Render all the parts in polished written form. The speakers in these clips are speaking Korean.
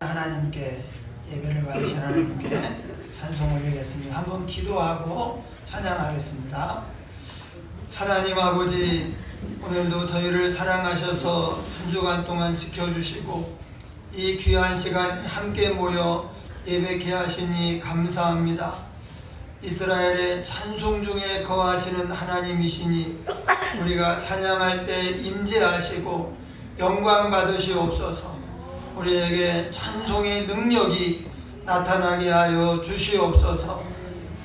하나님께 예배를 받으신 하나님께 찬송을 드리겠습니다. 한번 기도하고 찬양하겠습니다. 하나님 아버지, 오늘도 저희를 사랑하셔서 한 주간 동안 지켜주시고 이 귀한 시간 함께 모여 예배케 하시니 감사합니다. 이스라엘의 찬송 중에 거하시는 하나님이시니 우리가 찬양할 때 임재하시고 영광 받으시옵소서. 우리에게 찬송의 능력이 나타나게 하여 주시옵소서.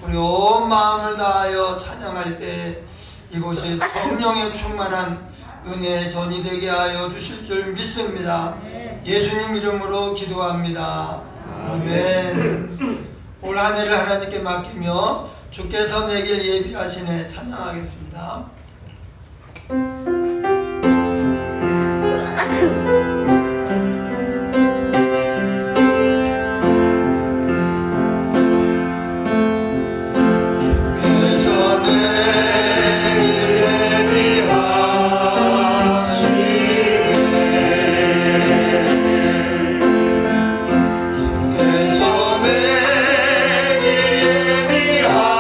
우리 온 마음을 다하여 찬양할 때 이곳이 성령의 충만한 은혜의 전이 되게 하여 주실 줄 믿습니다. 예수님 이름으로 기도합니다. 아멘. 올 한 해를 하나님께 맡기며 주께서 내길 예비하시네 찬양하겠습니다. 주께서 내길 예비하시네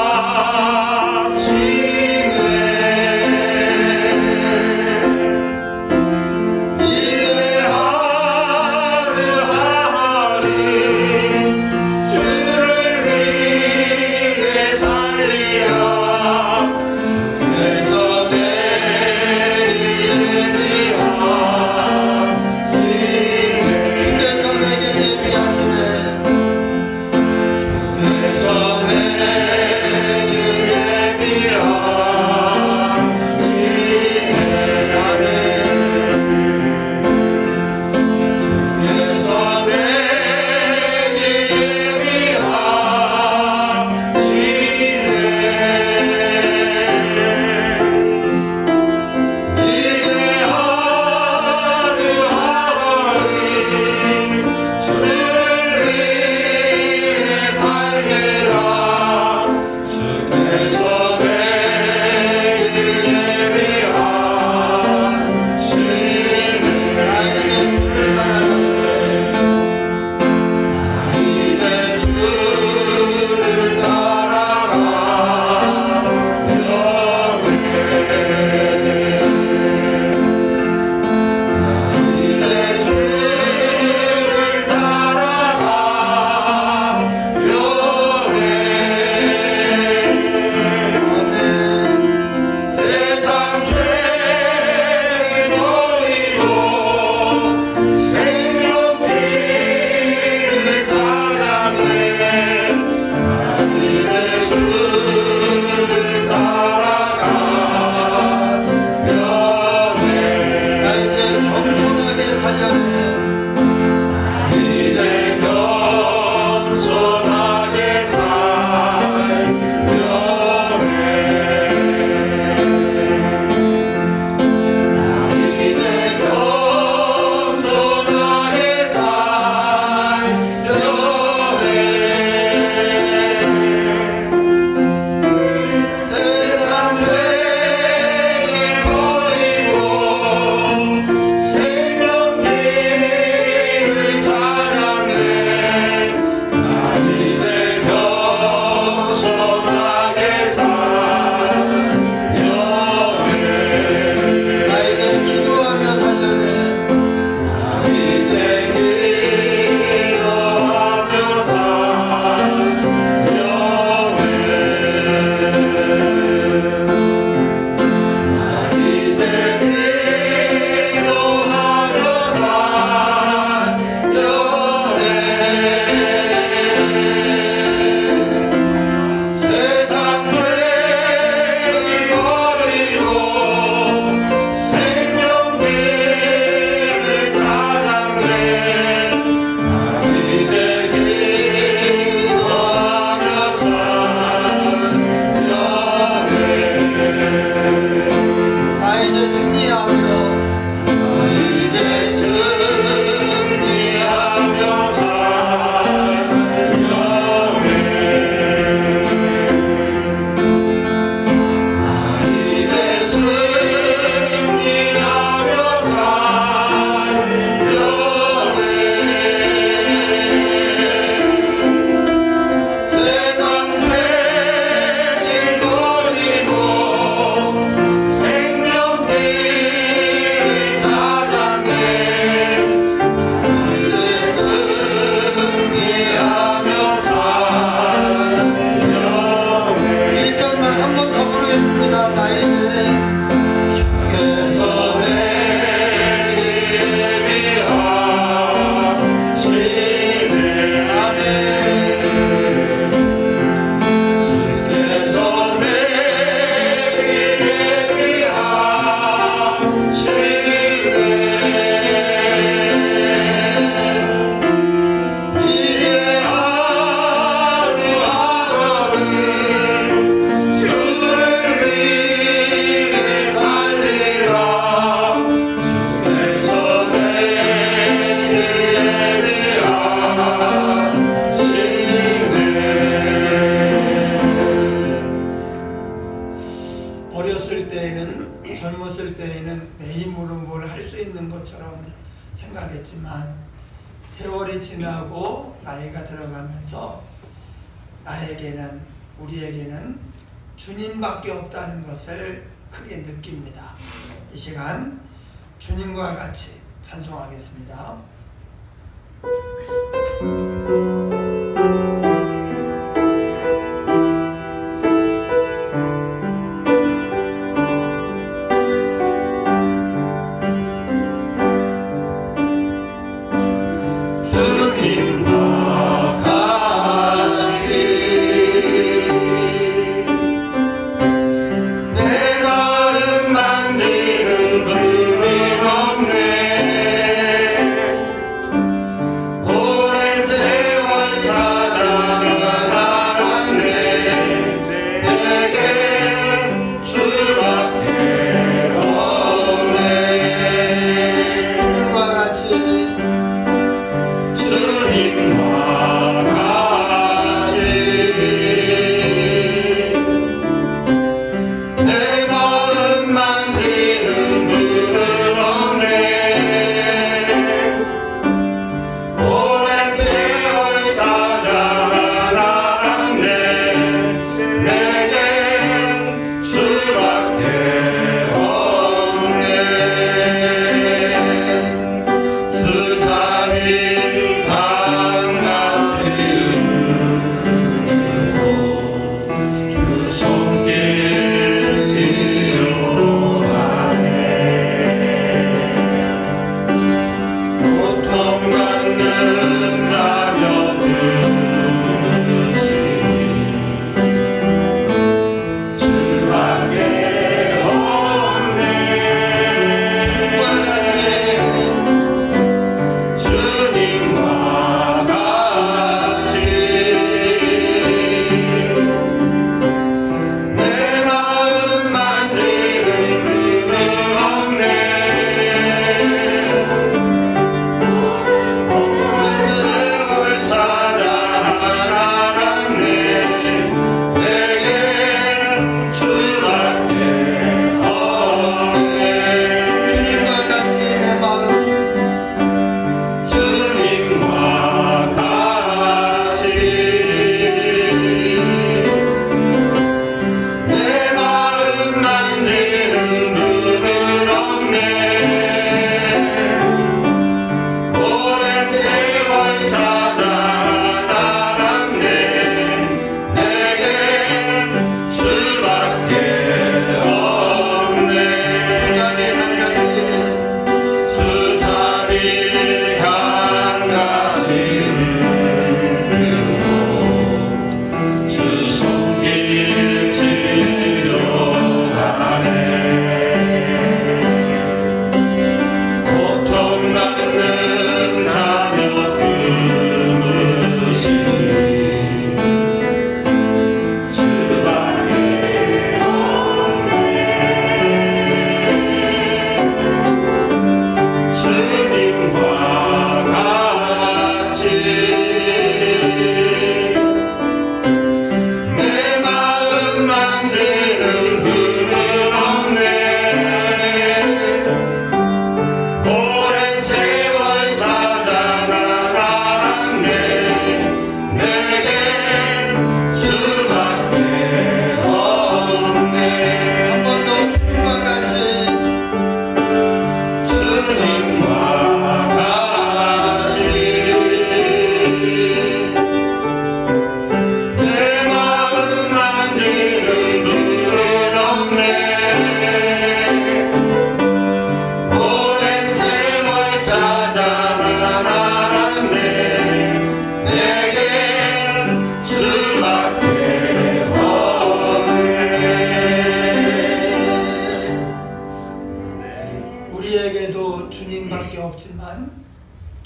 없지만 세월이 지나고 나이가 들어가면서 나에게는, 우리에게는 주님밖에 없다는 것을 크게 느낍니다. 이 시간 주님과 같이 찬송하겠습니다.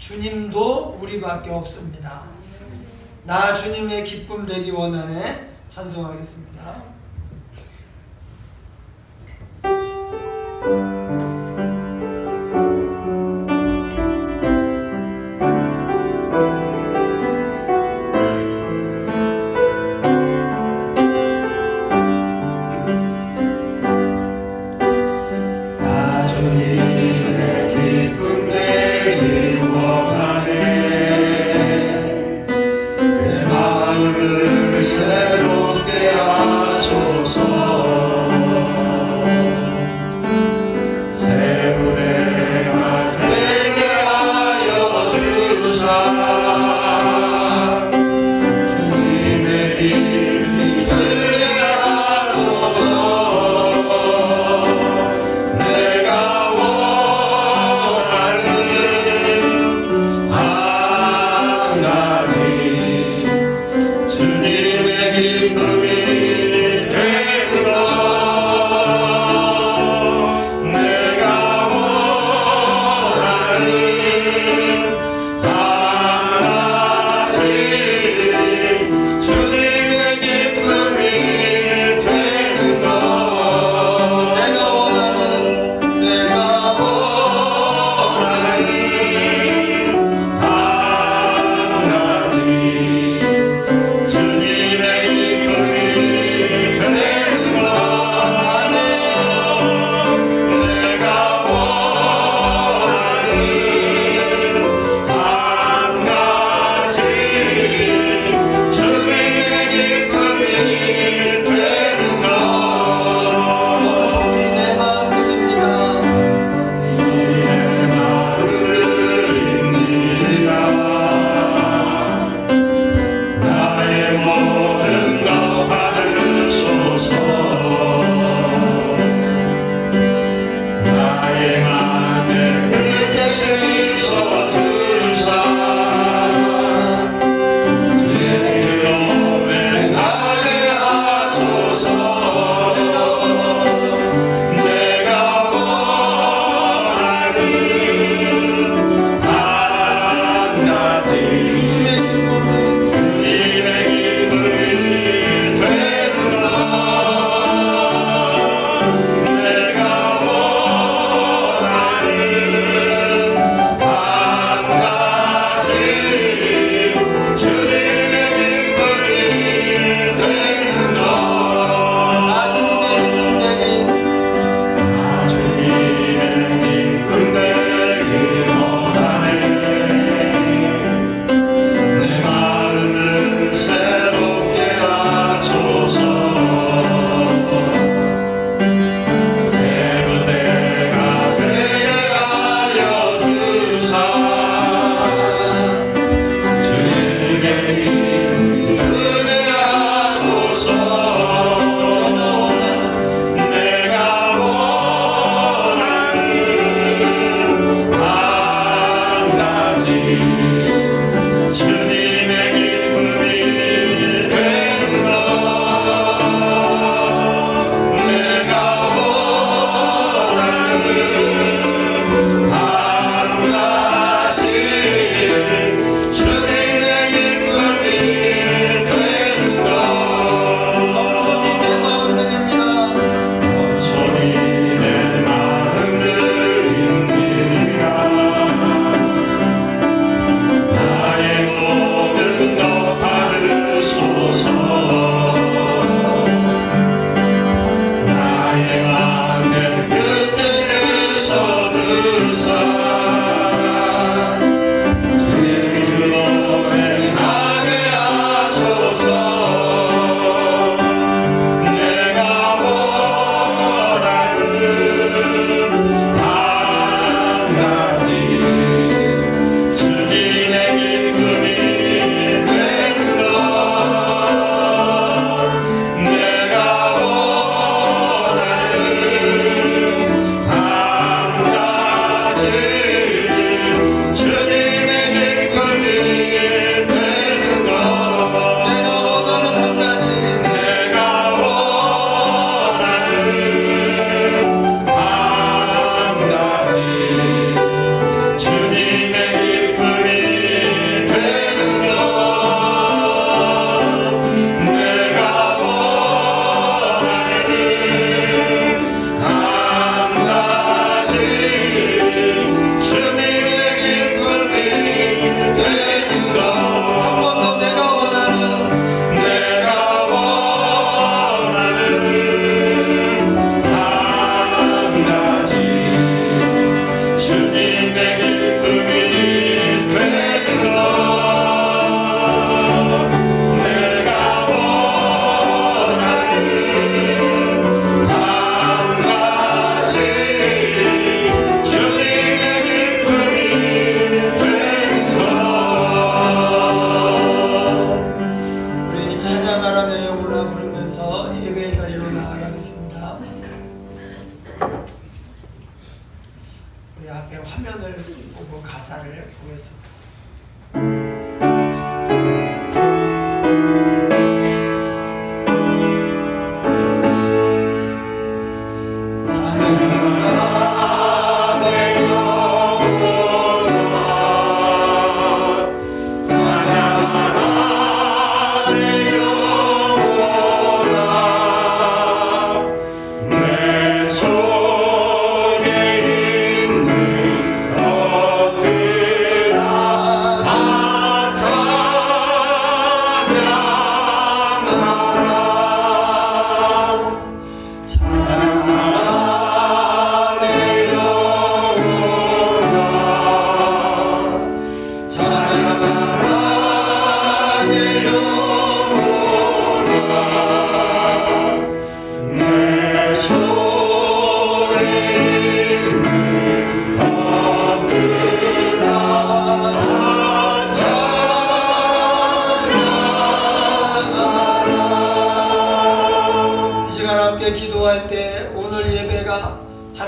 주님도 우리밖에 없습니다. 나 주님의 기쁨 되기 원하네. 찬송하겠습니다. 나 주님의 기쁨 되기 원하네.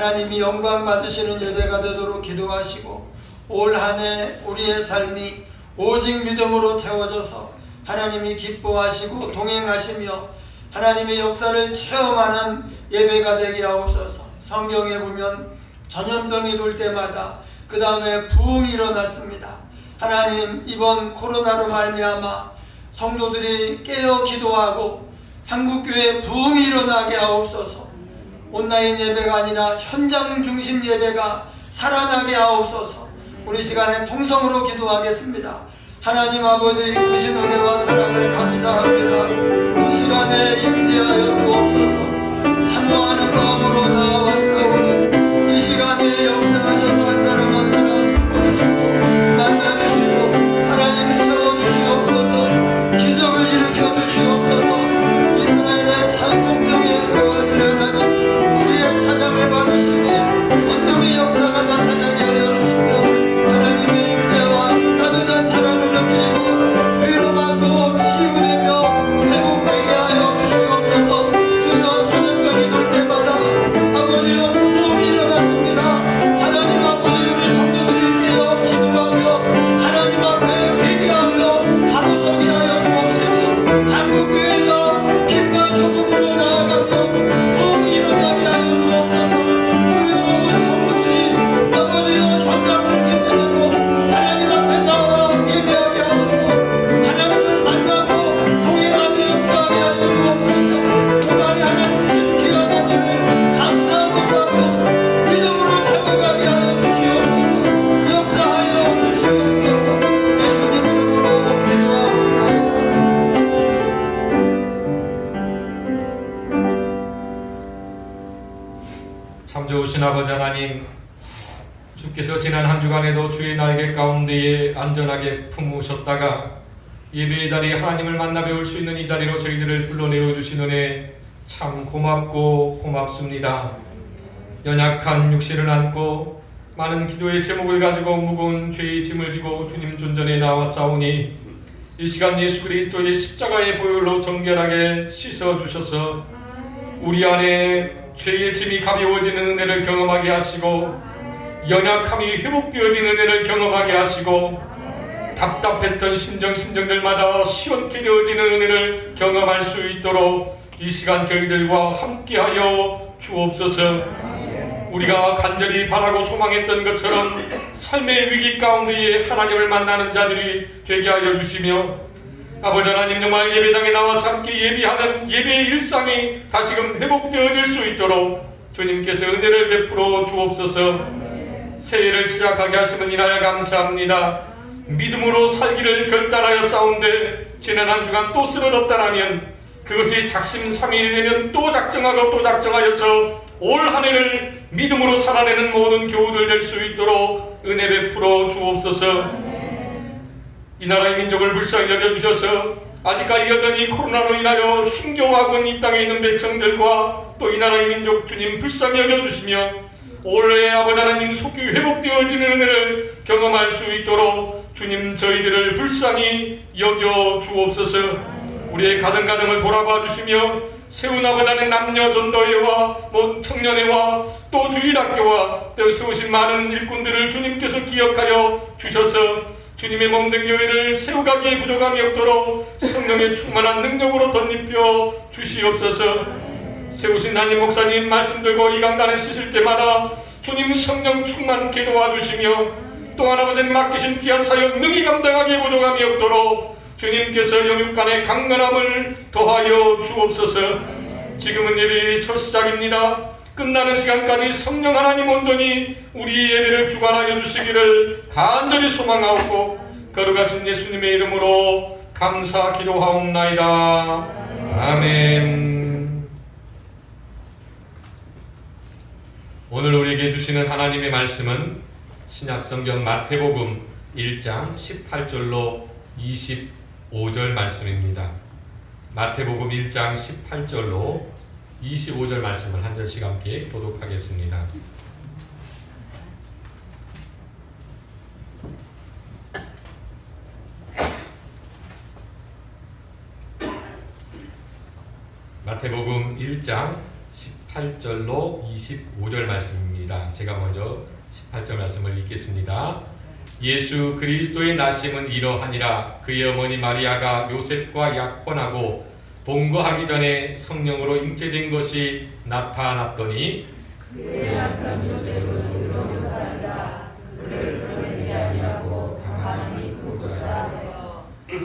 하나님이 영광 받으시는 예배가 되도록 기도하시고 올 한 해 우리의 삶이 오직 믿음으로 채워져서 하나님이 기뻐하시고 동행하시며 하나님의 역사를 체험하는 예배가 되게 하옵소서. 성경에 보면 전염병이 돌 때마다 그 다음에 부흥이 일어났습니다. 하나님, 이번 코로나로 말미암아 성도들이 깨어 기도하고 한국교회 부흥이 일어나게 하옵소서. 온라인 예배가 아니라 현장 중심 예배가 살아나게 하옵소서. 우리 시간에 통성으로 기도하겠습니다. 하나님 아버지, 크신 은혜와 사랑을 감사합니다. 이 시간에 임재하여 주옵소서. 사모하는 마음으로 나아왔사오니 이 시간에 역사하셔서 한 사람 한 사람 부르시고 만나주시고 하나님 채워주시옵소서. 기적을 일으켜주시옵소서. 이스라엘의 찬송중에 거하시는 하나님, 우리의 찬양을 받으시고 언능의 역사가 나타나게 하여 주시며 하나님의 임재와 따뜻한 사랑을 느끼고 위로받고 치유되며 회복되게 하여 주시옵소서. 주여, 전염병이 돌 때마다 아버지여 부흥이 일어났습니다. 하나님 아버지, 우리 성도들이 깨어 기도하며 하나님 앞에 회개하며 가로서기 하여 주옵시고 한국교회가 빛과 소금으로 나아가며 부흥이 일어나게 하여 주옵소서. 주여, 우리 성도들이 아버지여 현장 중심으로 하나님 앞에 나와 예배하게 하시고 하나님을 만나고 동행하며 역사하게 하여 주옵소서. 주간에 하나님 주신 귀한 하나님을 감사하고 하고 믿음으로 채워가게 하여 주시옵소서. 역사하여 주시옵소서. 예수님 이름으로 기도하옵나이다. 참 좋으신 아버지 하나님, 주께서 지난 한 주간에도 주의 날개 가운데에 안전하게 품으셨다가 예배의 자리에 하나님을 만나 배울 수 있는 이 자리로 저희들을 불러내어 주신 은혜 참 고맙고 고맙습니다. 연약한 육신을 안고 많은 기도의 제목을 가지고 무거운 죄의 짐을 지고 주님 존전에 나왔사오니 이 시간 예수 그리스도의 십자가의 보혈로 정결하게 씻어주셔서 우리 안에 죄의 짐이 가벼워지는 은혜를 경험하게 하시고 연약함이 회복되어지는 은혜를 경험하게 하시고 답답했던 심정들마다 시원케 되어지는 은혜를 경험할 수 있도록 이 시간 저희들과 함께하여 주옵소서. 우리가 간절히 바라고 소망했던 것처럼 삶의 위기 가운데에 하나님을 만나는 자들이 되게 하여 주시며 아버지 하나님, 정말 예배당에 나와서 함께 예배하는 예배의 일상이 다시금 회복되어질 수 있도록 주님께서 은혜를 베풀어 주옵소서. 새해를 시작하게 하시면 이나야 감사합니다. 믿음으로 살기를 결단하여 싸운데 지난 한 주간 또 쓰러졌다라면 그것이 작심삼일이 되면 또 작정하고 또 작정하여서 올 한 해를 믿음으로 살아내는 모든 교우들 될 수 있도록 은혜 베풀어 주옵소서. 이 나라의 민족을 불쌍히 여겨주셔서 아직까지 여전히 코로나로 인하여 힘겨워하고 있는 이 땅에 있는 백성들과 또 이 나라의 민족 주님 불쌍히 여겨주시며 올해 아버지 하나님 속히 회복되어지는 은혜를 경험할 수 있도록 주님 저희들을 불쌍히 여겨 주옵소서. 우리의 가정을 돌아봐 주시며 세운 아버지 하나님 남녀 전도회와 청년회와 또 주일학교와 또 세우신 많은 일꾼들을 주님께서 기억하여 주셔서 주님의 몸된 교회를 세워가기에 부족함이 없도록 성령의 충만한 능력으로 덧입혀 주시옵소서. 세우신 담임 목사님 말씀 들고 이 강단에 쓰실 때마다 주님 성령 충만케 도와주시며 또한 아버지님 맡기신 귀한 사역 능히 감당하기에 부족함이 없도록 주님께서 영육간의 강건함을 더하여 주옵소서. 지금은 예배의 첫 시작입니다. 끝나는 시간까지 성령 하나님 온전히 우리 예배를 주관하여 주시기를 간절히 소망하옵고 거룩하신 예수님의 이름으로 감사 기도하옵나이다. 아멘. 오늘 우리에게 주시는 하나님의 말씀은 신약성경 마태복음 1장 18절로 25절 말씀입니다. 마태복음 1장 18절로 25절 말씀을 한 절씩 함께 교독하겠습니다. 마태복음 1장 18절로 25절 말씀입니다. 제가 먼저 18절 말씀을 읽겠습니다. 예수 그리스도의 나심은 이러하니라. 그의 어머니 마리아가 요셉과 약혼하고 동거하기 전에 성령으로 잉태된 것이 나타났더니 그의 남편 요셉은 요셉이라 그를 드러내지 아니하고 가만히 있고자.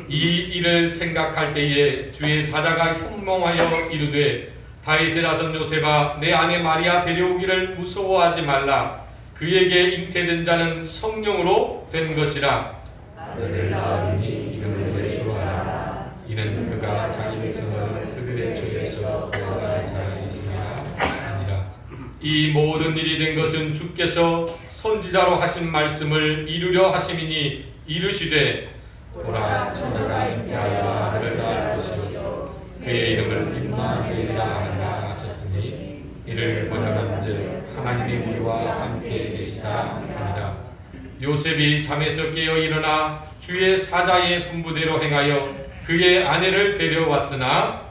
이 일을 생각할 때에 주의 사자가 현몽하여 이르되 다윗의 자손 요셉아 내 아내 마리아 데려오기를 무서워하지 말라. 그에게 잉태된 자는 성령으로 된 것이라. 그를 낳으니 이름을 예수로 하라. 이는 그가 자기 백성을 그들의 죄에서 구원할 자이시라 아니라. 이 모든 일이 된 것은 주께서 선지자로 하신 말씀을 이루려 하심이니 이르시되 보라 처녀가 잉태하여 아들을 낳을 것이요 그의 이름을 임마누엘이라 하라 하셨으니 이를 번역한즉 하나님이 우리와 함께 계시다 하니라. 요셉이 잠에서 깨어 일어나 주의 사자의 분부대로 행하여 그의 아내를 데려왔으나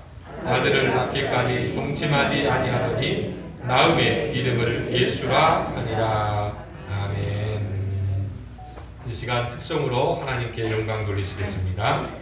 아들을 낳기까지 동침하지 아니하더니 나음의 이름을 예수라 하니라. 아멘. 이 시간 특성으로 하나님께 영광 돌리시겠습니다.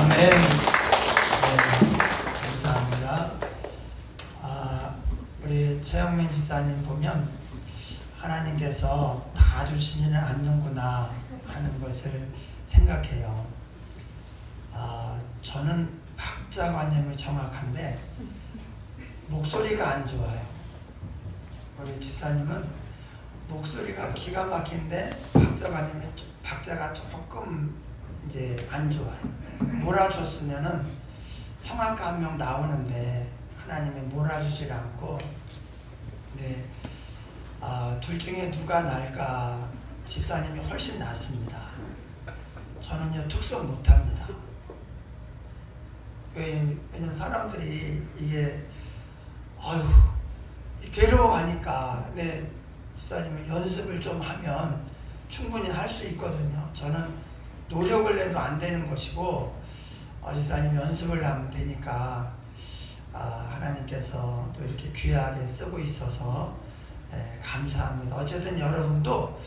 아멘. 네, 감사합니다. 우리 최영민 집사님 보면 하나님께서 다 주시지는 않는구나 하는 것을 생각해요. 저는 박자관념이 정확한데 목소리가 안 좋아요. 우리 집사님은 목소리가 기가 막힌데 박자가 조금 이제 안 좋아요. 몰아줬으면은 성악가 한 명 나오는데 하나님이 몰아주질 않고, 네, 둘 중에 누가 나을까? 집사님이 훨씬 낫습니다. 저는요 특송 못합니다. 왜냐면 사람들이 이게 괴로워하니까, 네, 집사님은 연습을 좀 하면 충분히 할 수 있거든요. 저는 노력을 해도 안 되는 것이고, 집사님 연습을 하면 되니까 하나님께서 또 이렇게 귀하게 쓰고 있어서 감사합니다. 어쨌든 여러분도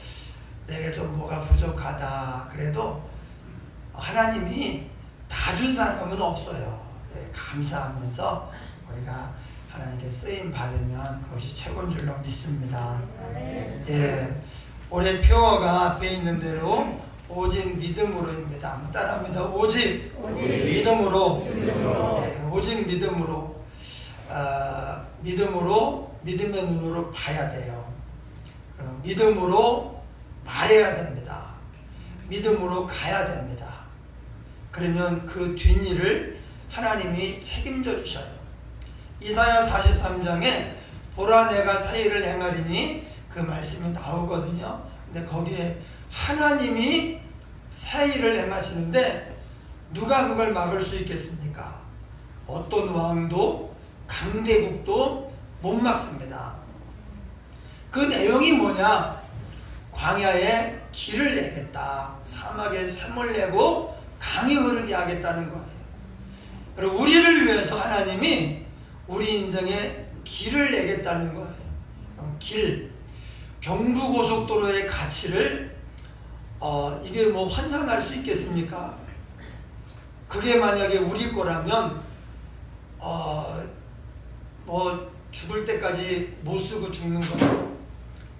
내게 좀 뭐가 부족하다 그래도 하나님이 다 준 사람은 없어요. 감사하면서 우리가 하나님께 쓰임 받으면 그것이 최고인 줄로 믿습니다. 올해 표어가 앞에 있는 대로 오직 믿음으로입니다. 한번 따라합니다. 오직 믿음으로. 네, 오직 믿음으로. 믿음의 눈으로 봐야 돼요. 그럼 믿음으로 말해야 됩니다. 믿음으로 가야 됩니다. 그러면 그 뒷일을 하나님이 책임져 주셔요. 이사야 43장에 보라 내가 새 일을 행하리니 그 말씀이 나오거든요. 근데 거기에 하나님이 새 일을 행하시는데 누가 그걸 막을 수 있겠습니까? 어떤 왕도 강대국도 못 막습니다. 그 내용이 뭐냐? 광야에 길을 내겠다. 사막에 샘을 내고 강이 흐르게 하겠다는 거예요. 그리고 우리를 위해서 하나님이 우리 인생에 길을 내겠다는 거예요. 길, 경부고속도로의 가치를 이게 뭐 환산할 수 있겠습니까? 그게 만약에 우리 거라면 뭐 죽을 때까지 못 쓰고 죽는 거예요.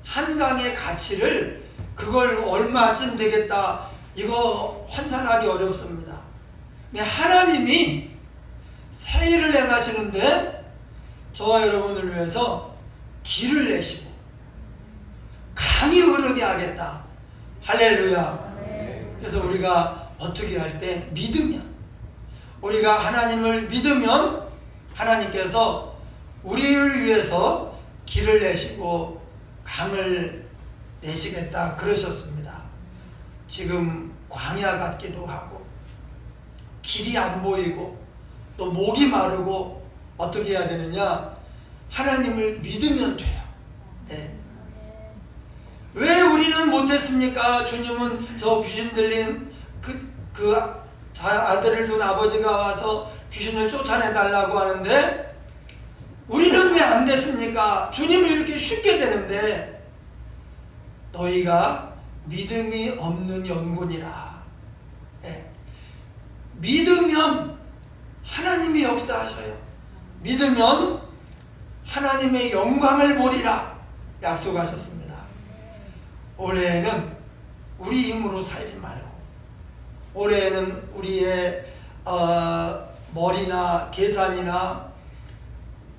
한강의 가치를 그걸 얼마쯤 되겠다 이거 환산하기 어렵습니다. 근데 하나님이 새 일을 행하시는데 저와 여러분을 위해서 길을 내시고 강이 흐르게 하겠다. 할렐루야. 그래서 우리가 어떻게 할 때 믿으면, 우리가 하나님을 믿으면 하나님께서 우리를 위해서 길을 내시고 강을 내시겠다 그러셨습니다. 지금 광야 같기도 하고 길이 안 보이고 또 목이 마르고 어떻게 해야 되느냐? 하나님을 믿으면 돼요. 네. 왜 우리는 못했습니까? 주님은 저 귀신 들린 그 아들을 둔 아버지가 와서 귀신을 쫓아내달라고 하는데 우리는 왜 안 됐습니까? 주님은 이렇게 쉽게 되는데 너희가 믿음이 없는 연곤이라. 네. 믿으면 하나님이 역사하셔요. 믿으면 하나님의 영광을 보리라 약속하셨습니다. 올해에는 우리 힘으로 살지 말고, 올해에는 우리의 머리나 계산이나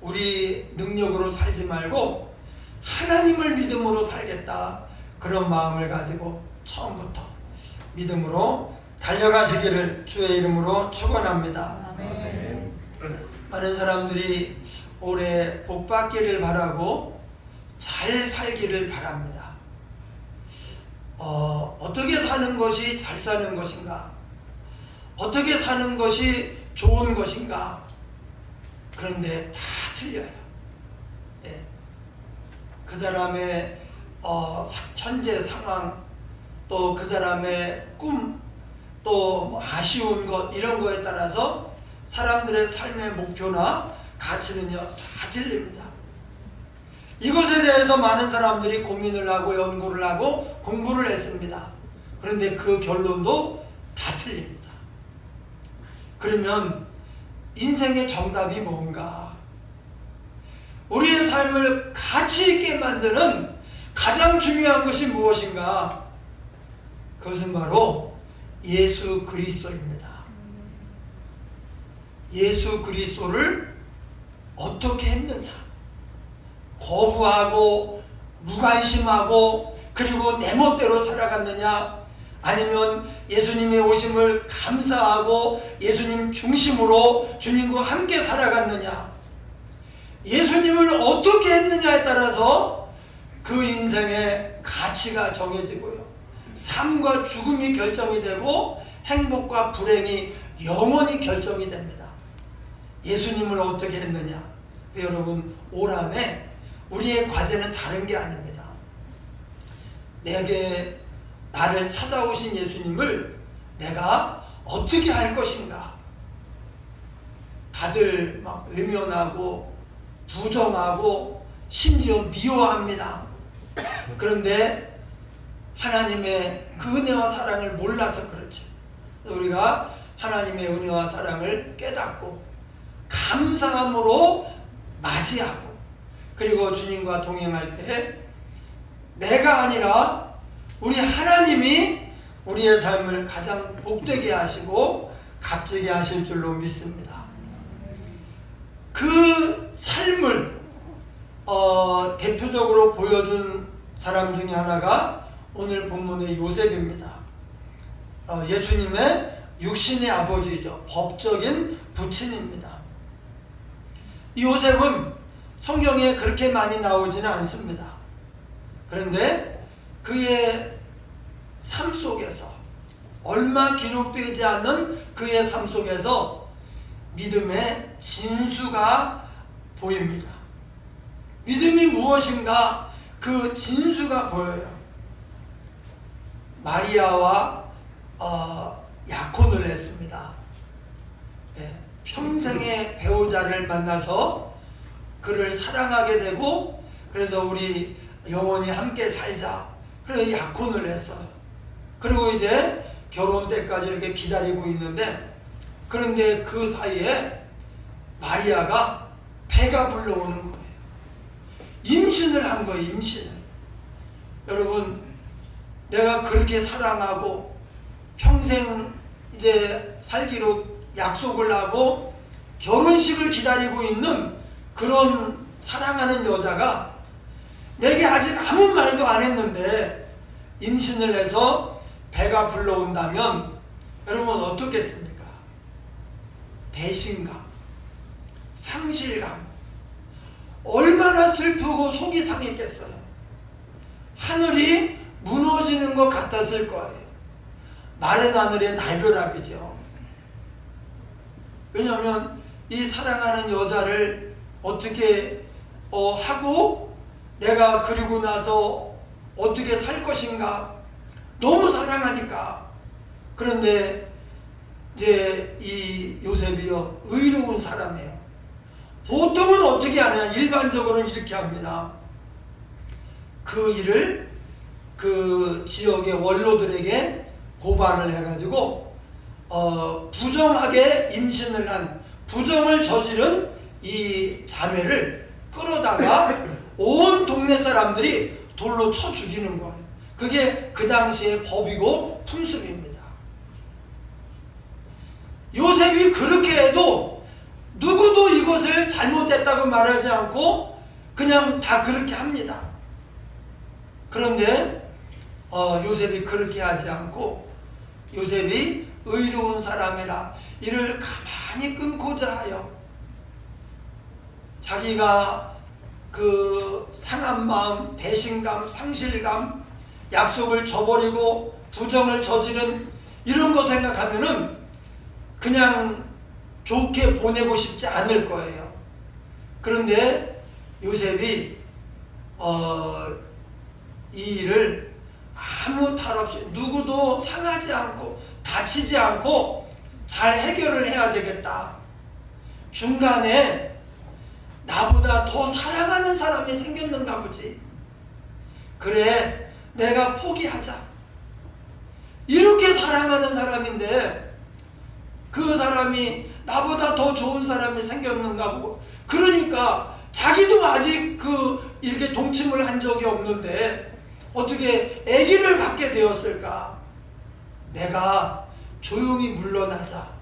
우리 능력으로 살지 말고 하나님을 믿음으로 살겠다 그런 마음을 가지고 처음부터 믿음으로 달려가시기를 주의 이름으로 축원합니다. 아멘. 많은 사람들이 올해 복 받기를 바라고 잘 살기를 바랍니다. 어떻게 사는 것이 잘 사는 것인가? 어떻게 사는 것이 좋은 것인가? 그런데 다 틀려요. 예. 그 사람의 현재 상황, 또 그 사람의 꿈, 또 아쉬운 것 이런 거에 따라서 사람들의 삶의 목표나 가치는요 다 틀립니다. 이것에 대해서 많은 사람들이 고민을 하고 연구를 하고 공부를 했습니다. 그런데 그 결론도 다 틀립니다. 그러면 인생의 정답이 뭔가? 우리의 삶을 가치 있게 만드는 가장 중요한 것이 무엇인가? 그것은 바로 예수 그리스도입니다. 예수 그리스도를 어떻게 했느냐? 거부하고 무관심하고 그리고 내 멋대로 살아갔느냐? 아니면 예수님의 오심을 감사하고 예수님 중심으로 주님과 함께 살아갔느냐? 예수님을 어떻게 했느냐에 따라서 그 인생의 가치가 정해지고요. 삶과 죽음이 결정이 되고 행복과 불행이 영원히 결정이 됩니다. 예수님을 어떻게 했느냐? 여러분, 올 한해 우리의 과제는 다른 게 아닙니다. 내게 나를 찾아오신 예수님을 내가 어떻게 할 것인가? 다들 막 외면하고 부정하고 심지어 미워합니다. 그런데 하나님의 그 은혜와 사랑을 몰라서 그렇죠. 우리가 하나님의 은혜와 사랑을 깨닫고 감사함으로 맞이하고 그리고 주님과 동행할 때 내가 아니라 우리 하나님이 우리의 삶을 가장 복되게 하시고 값지게 하실 줄로 믿습니다. 그 삶을 대표적으로 보여준 사람 중에 하나가 오늘 본문의 요셉입니다. 예수님의 육신의 아버지이죠. 법적인 부친입니다. 이 요셉은 성경에 그렇게 많이 나오지는 않습니다. 그런데 그의 삶 속에서 얼마 기록되지 않는 그의 삶 속에서 믿음의 진수가 보입니다. 믿음이 무엇인가? 그 진수가 보여요. 마리아와 약혼을 했습니다. 평생의 배우자를 만나서 그를 사랑하게 되고 그래서 우리 영원히 함께 살자. 그래서 약혼을 했어요. 그리고 이제 결혼 때까지 이렇게 기다리고 있는데 그런데 그 사이에 마리아가 배가 불러오는 거예요. 임신을 한 거예요. 임신을. 여러분, 내가 그렇게 사랑하고 평생 이제 살기로 약속을 하고 결혼식을 기다리고 있는 그런 사랑하는 여자가 내게 아직 아무 말도 안 했는데 임신을 해서 배가 불러온다면 여러분 어떻겠습니까? 배신감, 상실감, 얼마나 슬프고 속이 상했겠어요. 하늘이 무너지는 것 같았을 거예요. 마른 하늘의 날벼락이죠. 왜냐하면 이 사랑하는 여자를 어떻게 하고 내가 그리고 나서 어떻게 살 것인가 너무 사랑하니까. 그런데 이제 이 요셉이요 의로운 사람이에요. 보통은 어떻게 하냐? 일반적으로는 이렇게 합니다. 그 일을 그 지역의 원로들에게 고발을 해가지고 부정하게 임신을 한 부정을 저지른 이 자매를 끌어다가 온 동네 사람들이 돌로 쳐 죽이는 거예요. 그게 그 당시의 법이고 풍습입니다. 요셉이 그렇게 해도 누구도 이것을 잘못됐다고 말하지 않고 그냥 다 그렇게 합니다. 그런데 요셉이 그렇게 하지 않고 요셉이 의로운 사람이라 이를 가만히 끊고자 하여 자기가 그 상한 마음, 배신감, 상실감, 약속을 저버리고 부정을 저지른 이런 거 생각하면은 그냥 좋게 보내고 싶지 않을 거예요. 그런데 요셉이 이 일을 아무 탈 없이 누구도 상하지 않고 다치지 않고 잘 해결을 해야 되겠다. 중간에 나보다 더 사랑하는 사람이 생겼는가 보지. 그래, 내가 포기하자. 이렇게 사랑하는 사람인데 그 사람 사람이 나보다 더 좋은 사람이 생겼는가 보고, 그러니까 자기도 아직 이렇게 동침을 한 적이 없는데 어떻게 아기를 갖게 되었을까? 내가 조용히 물러나자.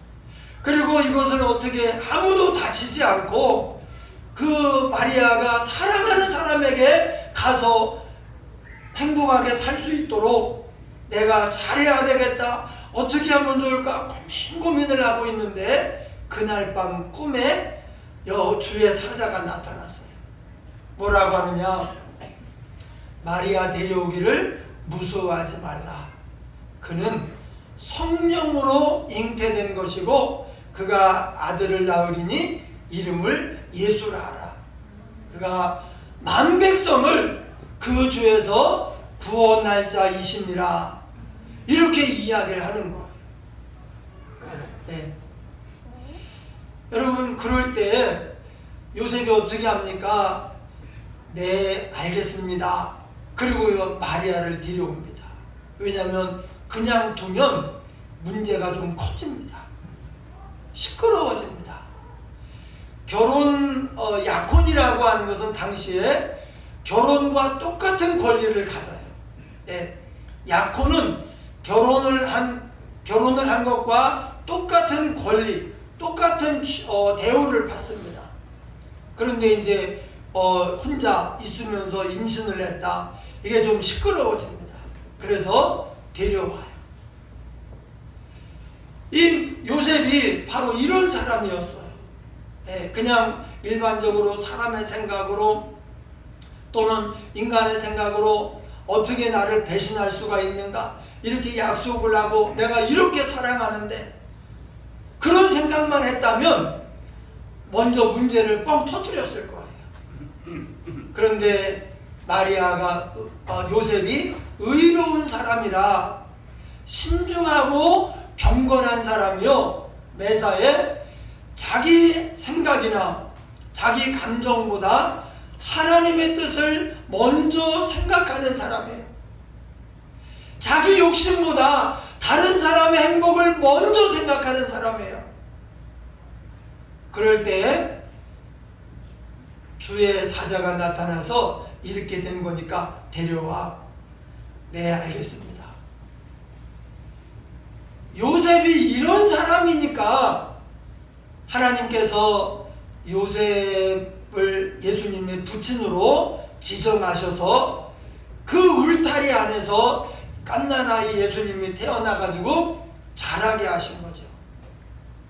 그리고 이것을 어떻게 아무도 다치지 않고 그 마리아가 사랑하는 사람에게 가서 행복하게 살 수 있도록 내가 잘해야 되겠다. 어떻게 하면 좋을까? 고민을 하고 있는데 그날 밤 꿈에 주의 사자가 나타났어요. 뭐라고 하느냐? 마리아 데려오기를 무서워하지 말라. 그는 성령으로 잉태된 것이고 그가 아들을 낳으리니 이름을 예수라 하라. 그가 만 백성을 그 죄에서 구원할 자이시니라. 이렇게 이야기를 하는 거예요. 네. 여러분, 그럴 때 요셉이 어떻게 합니까? 네, 알겠습니다. 그리고 마리아를 데려옵니다. 왜냐하면 그냥 두면 문제가 좀 커집니다. 시끄러워집니다. 결혼 약혼이라고 하는 것은 당시에 결혼과 똑같은 권리를 가져요. 예, 약혼은 결혼을 한 것과 똑같은 권리, 똑같은 대우를 받습니다. 그런데 이제 혼자 있으면서 임신을 했다. 이게 좀 시끄러워집니다. 그래서 데려와요. 이 요셉이 바로 이런 사람이었어요. 예, 그냥 일반적으로 사람의 생각으로 또는 인간의 생각으로 어떻게 나를 배신할 수가 있는가, 이렇게 약속을 하고 내가 이렇게 사랑하는데, 그런 생각만 했다면 먼저 문제를 뻥 터뜨렸을 거예요. 그런데 마리아가 요셉이 의로운 사람이라 신중하고 경건한 사람이요, 매사에 자기 생각이나 자기 감정보다 하나님의 뜻을 먼저 생각하는 사람이에요. 자기 욕심보다 다른 사람의 행복을 먼저 생각하는 사람이에요. 그럴 때 주의 사자가 나타나서 이렇게 된 거니까 데려와. 네, 알겠습니다. 요셉이 이런 사람이니까 하나님께서 요셉을 예수님의 부친으로 지정하셔서 그 울타리 안에서 갓난아이 예수님이 태어나가지고 자라게 하신 거죠.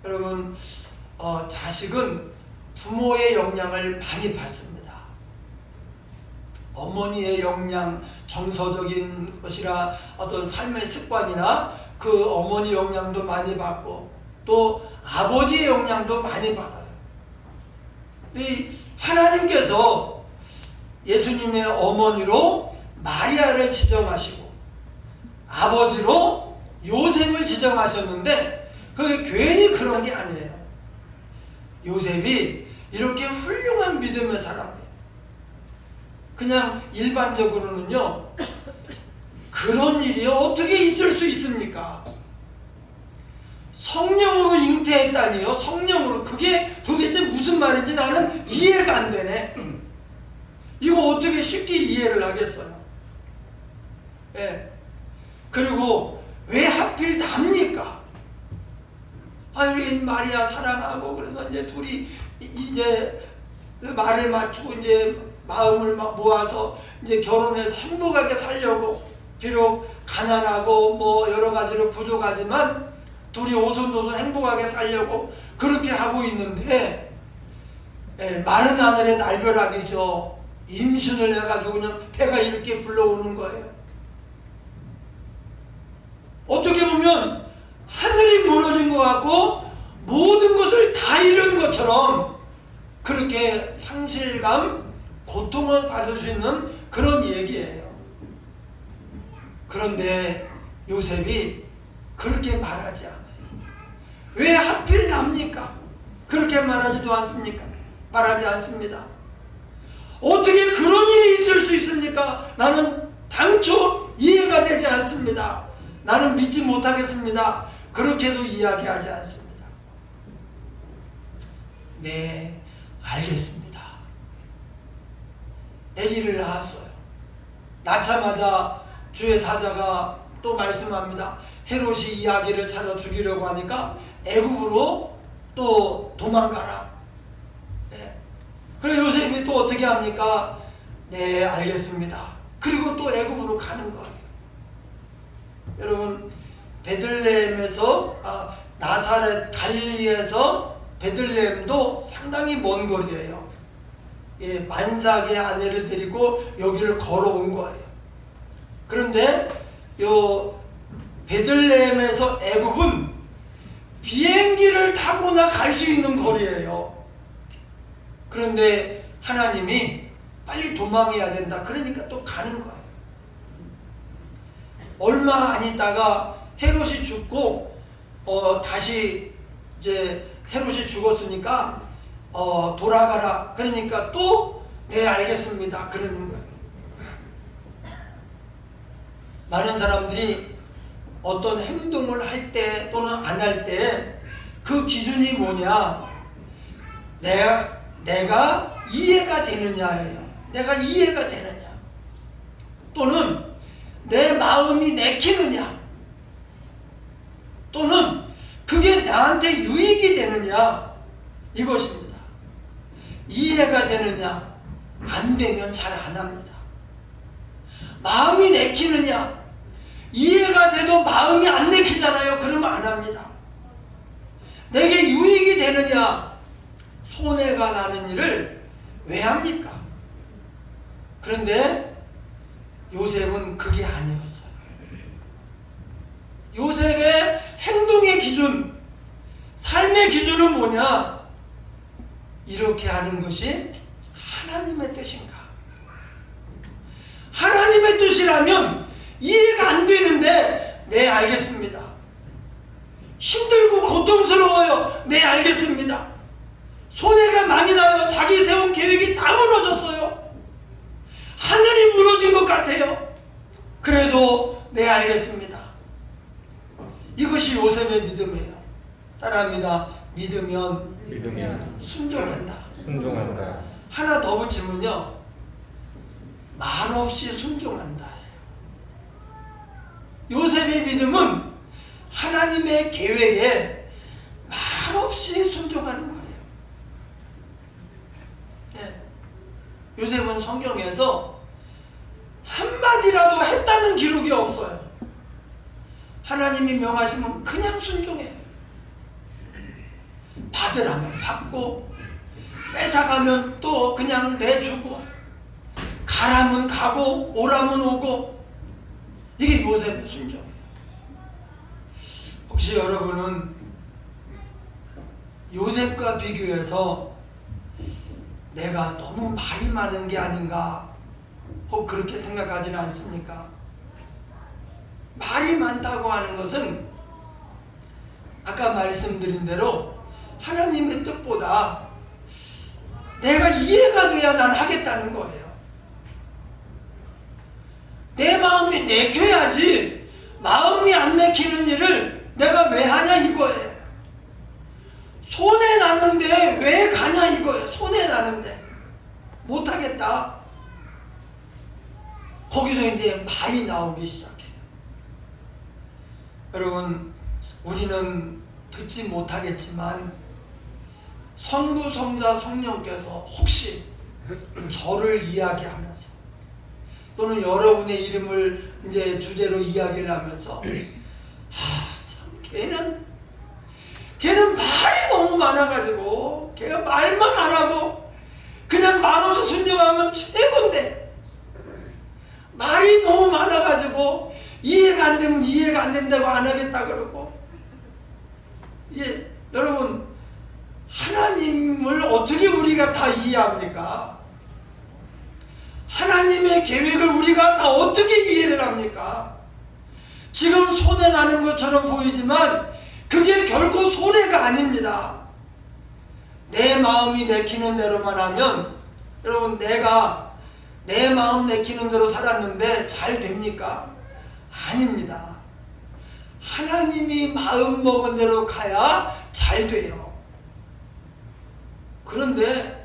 여러분, 자식은 부모의 영향을 많이 받습니다. 어머니의 영향, 정서적인 것이라 어떤 삶의 습관이나 그 어머니 영향도 많이 받고 또 아버지의 영향도 많이 받아요. 근데 하나님께서 예수님의 어머니로 마리아를 지정하시고 아버지로 요셉을 지정하셨는데 그게 괜히 그런 게 아니에요. 요셉이 이렇게 훌륭한 믿음의 사람이에요. 그냥 일반적으로는요, 그런 일이 어떻게 있을 수 있습니까? 성령으로 잉태했다니요. 성령으로. 그게 도대체 무슨 말인지 나는 이해가 안 되네. 이거 어떻게 쉽게 이해를 하겠어요? 예. 그리고 왜 하필 납니까? 우리 마리아 사랑하고 그래서 이제 둘이 이제 그 말을 맞추고 이제 마음을 모아서 이제 결혼해서 행복하게 살려고, 비록 가난하고 뭐 여러 가지로 부족하지만 둘이 오손도손 행복하게 살려고 그렇게 하고 있는데, 마른 하늘의 날벼락이죠. 임신을 해가지고 그냥 배가 이렇게 불러오는 거예요. 어떻게 보면 하늘이 무너진 것 같고 모든 것을 다 잃은 것처럼 그렇게 상실감, 고통을 받을 수 있는 그런 얘기예요. 그런데 요셉이 그렇게 말하지 않아요. 왜 하필 납니까? 그렇게 말하지도 않습니까? 말하지 않습니다. 어떻게 그런 일이 있을 수 있습니까? 나는 당초 이해가 되지 않습니다. 나는 믿지 못하겠습니다. 그렇게도 이야기하지 않습니다. 네, 알겠습니다. 아기를 낳았어요. 낳자마자 주의 사자가 또 말씀합니다. 헤롯이 이 아기를 찾아 죽이려고 하니까 애굽으로 또 도망가라. 네. 그래서 요셉이 또 어떻게 합니까? 네, 알겠습니다. 그리고 또 애굽으로 가는 거예요. 여러분, 베들레헴에서 나사렛 갈릴리에서 베들레헴도 상당히 먼 거리예요. 예, 만삭의 아내를 데리고 여기를 걸어온 거예요. 그런데 요 베들레헴에서 애굽은 비행기를 타고나 갈 수 있는 거리예요. 그런데 하나님이 빨리 도망해야 된다. 그러니까 또 가는 거예요. 얼마 안 있다가 헤롯이 죽고 다시 이제 헤롯이 죽었으니까 돌아가라. 그러니까 또 네, 알겠습니다. 그러는 거예요. 많은 사람들이 어떤 행동을 할 때 또는 안 할 때 그 기준이 뭐냐? 내가 이해가 되느냐예요. 내가 이해가 되느냐? 또는 내 마음이 내키느냐? 또는 그게 나한테 유익이 되느냐? 이것입니다. 이해가 되느냐? 안 되면 잘 안 합니다. 마음이 내키느냐? 이해가 돼도 마음이 안 내키잖아요. 그러면 안 합니다. 내게 유익이 되느냐? 손해가 나는 일을 왜 합니까? 그런데 요셉은 그게 아니었어요. 요셉의 행동의 기준, 삶의 기준은 뭐냐? 이렇게 하는 것이 하나님의 뜻인가? 하나님의 뜻이라면 이해가 안 되는데 네, 알겠습니다. 힘들고 고통스러워요. 네, 알겠습니다. 손해가 많이 나요. 자기 세운 계획이 다 무너졌어요. 하늘이 무너진 것 같아요. 그래도 네, 알겠습니다. 이것이 요셉의 믿음이에요. 따라합니다. 믿으면 순종한다. 하나 더 붙이면요, 말없이 순종한다. 요셉의 믿음은 하나님의 계획에 말없이 순종하는 거예요. 네. 요셉은 성경에서 한마디라도 했다는 기록이 없어요. 하나님이 명하시면 그냥 순종해요. 받으라면 받고, 뺏어가면 또 그냥 내주고, 가라면 가고 오라면 오고. 이게 요셉의 순종이에요. 혹시 여러분은 요셉과 비교해서 내가 너무 말이 많은 게 아닌가 혹 그렇게 생각하지는 않습니까? 말이 많다고 하는 것은 아까 말씀드린 대로 하나님의 뜻보다 내가 이해가 돼야 난 하겠다는 거예요. 내 마음이 내켜야지. 마음이 안 내키는 일을 내가 왜 하냐 이거예요. 손해 나는데 왜 가냐 이거예요. 손해 나는데 못하겠다. 거기서 이제 말이 나오기 시작해요. 여러분, 우리는 듣지 못하겠지만 성부, 성자, 성령께서 혹시 저를 이야기하면서 또는 여러분의 이름을 이제 주제로 이야기를 하면서 참 걔는 말이 너무 많아가지고 걔가 말만 안 하고 그냥 말없이 순종하면 최고인데 말이 너무 많아가지고 이해가 안 되면 이해가 안 된다고 안 하겠다 그러고. 여러분, 하나님을 어떻게 우리가 다 이해합니까? 하나님의 계획을 우리가 다 어떻게 이해를 합니까? 지금 손해나는 것처럼 보이지만 그게 결코 손해가 아닙니다. 내 마음이 내키는 대로만 하면, 여러분, 내가 내 마음 내키는 대로 살았는데 잘 됩니까? 아닙니다. 하나님이 마음 먹은 대로 가야 잘 돼요. 그런데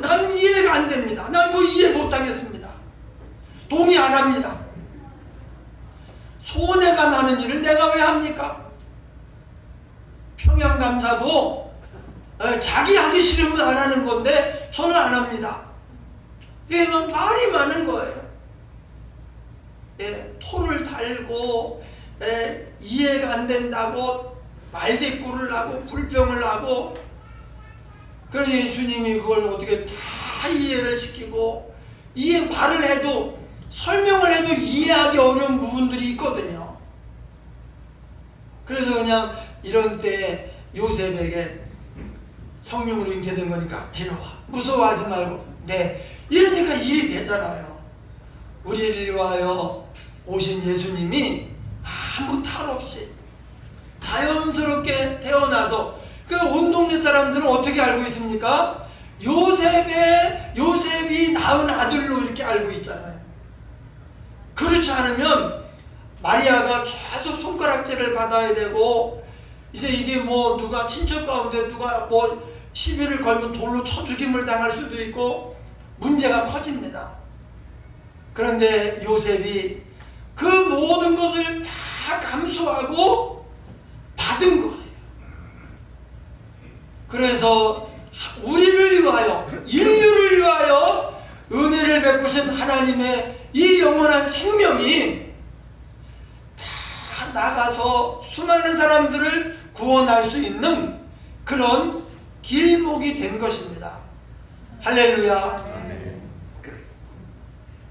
난 이해가 안 됩니다. 난 뭐 이해 못 하겠습니다. 동의 안 합니다. 손해가 나는 일을 내가 왜 합니까? 평양감사도 자기 하기 싫으면 안 하는 건데 저는 안 합니다. 얘는 말이 많은 거예요. 토를 달고 이해가 안 된다고 말대꾸를 하고 불평을 하고, 그러니 주님이 그걸 어떻게 다 이해를 시키고, 말을 해도 설명을 해도 이해하기 어려운 부분들이 있거든요. 그래서 그냥 이런 때 요셉에게 성령으로 잉태된 거니까 데려와, 무서워하지 말고, 이러니까 일이 되잖아요. 우리를 위하여 오신 예수님이 아무 탈 없이 자연스럽게 태어나서, 그 온 동네 사람들은 어떻게 알고 있습니까? 요셉이 낳은 아들로 이렇게 알고 있잖아요. 그렇지 않으면 마리아가 계속 손가락질을 받아야 되고, 이제 이게 뭐 누가 친척 가운데 누가 뭐 시비를 걸면 돌로 쳐 죽임을 당할 수도 있고 문제가 커집니다. 그런데 요셉이 그 모든 것을 다 감수하고 받은 거예요. 그래서 우리를 위하여, 인류를 위하여 은혜를 베푸신 하나님의 이 영원한 생명이 다 나가서 수많은 사람들을 구원할 수 있는 그런 길목이 된 것입니다. 할렐루야.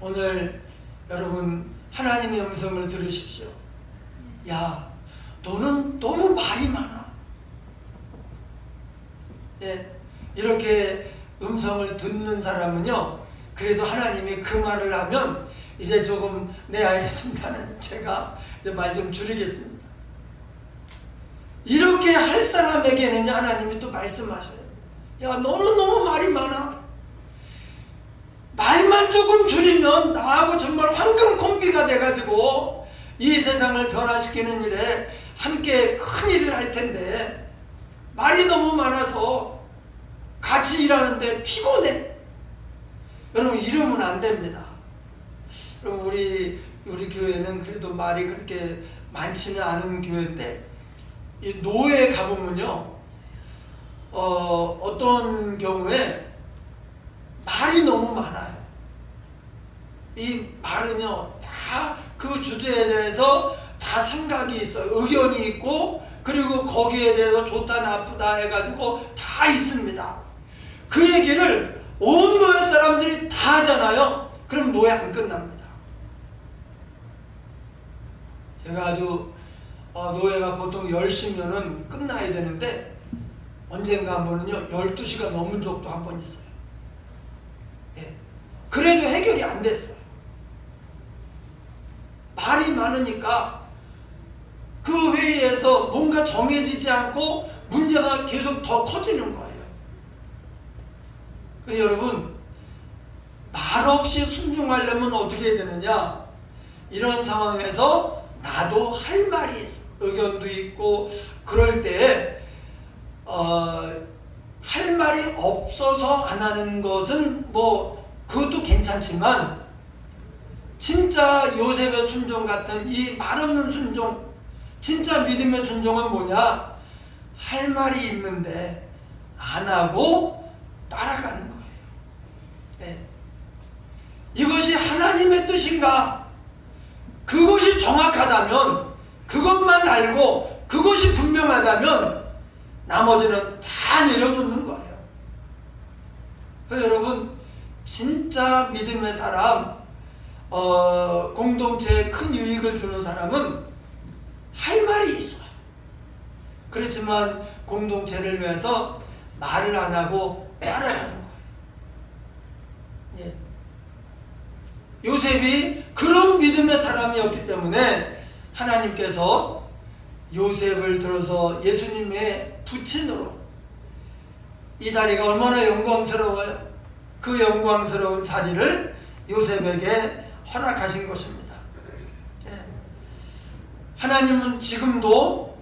오늘 여러분 하나님의 음성을 들으십시오. 야, 너는 너무 말이 많아. 이렇게 음성을 듣는 사람은요, 그래도 하나님이 그 말을 하면 이제 조금 알겠습니다. 하나님, 제가 이제 말 좀 줄이겠습니다. 이렇게 할 사람에게는 하나님이 또 말씀하셔요. 야, 너는 너무 말이 많아. 말만 조금 줄이면 나하고 정말 황금 콤비가 돼가지고 이 세상을 변화시키는 일에 함께 큰 일을 할 텐데, 말이 너무 많아서 같이 일하는데 피곤해. 여러분, 이러면 안 됩니다. 여러분, 우리 교회는 그래도 말이 그렇게 많지는 않은 교회인데, 이 노예에 가보면요, 어떤 경우에 말이 너무 많아요. 이 말은요, 다 그 주제에 대해서 다 생각이 있어요. 의견이 있고, 그리고 거기에 대해서 좋다 나쁘다 해가지고 다 있습니다. 그 얘기를 온 노예 사람들이 다 하잖아요. 그럼 노예 안 끝납니다. 제가 아주 노예가 보통 10시면은 끝나야 되는데, 언젠가 한 번은요 12시가 넘은 적도 한 번 있어요. 그래도 해결이 안 됐어요. 말이 많으니까 그 회의에서 뭔가 정해지지 않고 문제가 계속 더 커지는 거예요. 여러분, 말없이 순종하려면 어떻게 해야 되느냐? 이런 상황에서 나도 할 말이 있어, 의견도 있고, 그럴 때 할 말이 없어서 안 하는 것은 뭐 그것도 괜찮지만, 진짜 요셉의 순종 같은 이 말없는 순종, 진짜 믿음의 순종은 뭐냐? 할 말이 있는데 안 하고 따라가는 거예요. 이것이 하나님의 뜻인가? 그것이 정확하다면, 그것만 알고 그것이 분명하다면 나머지는 다 내려놓는 거예요. 그래서 여러분, 진짜 믿음의 사람, 공동체에 큰 유익을 주는 사람은 할 말이 있어요. 그렇지만 공동체를 위해서 말을 안 하고 따라가는 거예요. 요셉이 그런 믿음의 사람이었기 때문에 하나님께서 요셉을 들어서 예수님의 부친으로, 이 자리가 얼마나 영광스러워요. 그 영광스러운 자리를 요셉에게 허락하신 것입니다. 하나님은 지금도